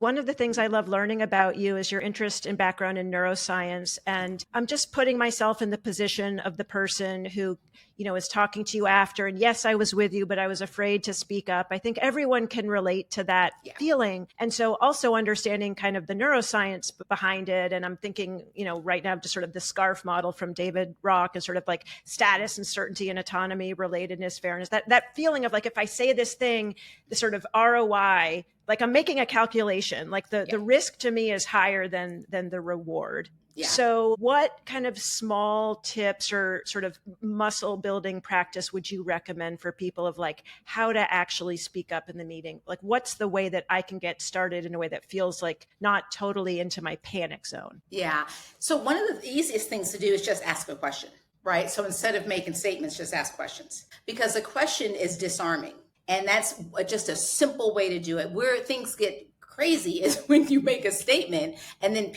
One of the things I love learning about you is your interest and background in neuroscience. And I'm just putting myself in the position of the person who, is talking to you after. And yes, I was with you, but I was afraid to speak up. I think everyone can relate to that feeling. And so also understanding kind of the neuroscience behind it. And I'm thinking, right now, just sort of the SCARF model from David Rock is sort of like status and certainty and autonomy, relatedness, fairness, that feeling of like, if I say this thing, the sort of ROI, like I'm making a calculation, like the risk to me is higher than the reward. Yeah. So what kind of small tips or sort of muscle building practice would you recommend for people of like how to actually speak up in the meeting? Like what's the way that I can get started in a way that feels like not totally into my panic zone? Yeah. So one of the easiest things to do is just ask a question, right? So instead of making statements, just ask questions, because a question is disarming. And that's just a simple way to do it. Where things get crazy is when you make a statement and then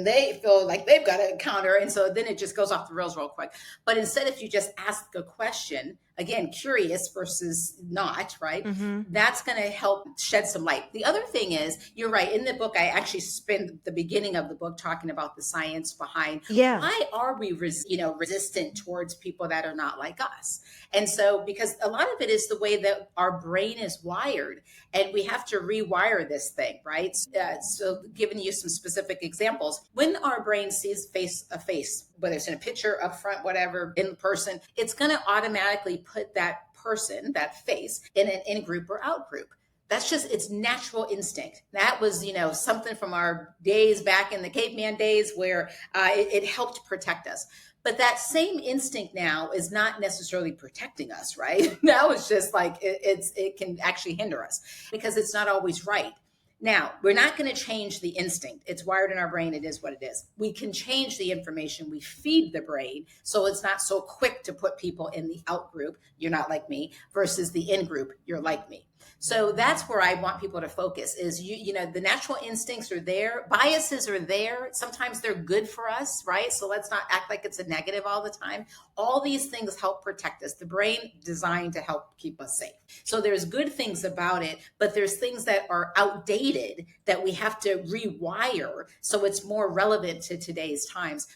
they feel like they've got to counter. And so then it just goes off the rails real quick. But instead, if you just ask a question, again, curious versus not, right? Mm-hmm. That's going to help shed some light. The other thing is, you're right. In the book, I actually spend the beginning of the book talking about the science behind why are we resistant towards people that are not like us. And so, because a lot of it is the way that our brain is wired, and we have to rewire this thing, right? So giving you some specific examples, when our brain sees a face, whether it's in a picture, up front, whatever, in person, it's going to automatically put that person, that face, in an in-group or out-group. That's just its natural instinct. That was, something from our days back in the caveman days where it helped protect us. But that same instinct now is not necessarily protecting us, right? Now it's just like it can actually hinder us because it's not always right. Now, we're not going to change the instinct. It's wired in our brain. It is what it is. We can change the information we feed the brain so it's not so quick to put people in the out group, you're not like me, versus the in group, you're like me. So that's where I want people to focus is, the natural instincts are there. Biases are there. Sometimes they're good for us, right? So let's not act like it's a negative all the time. All these things help protect us. The brain designed to help keep us safe. So there's good things about it, but there's things that are outdated that we have to rewire so it's more relevant to today's times.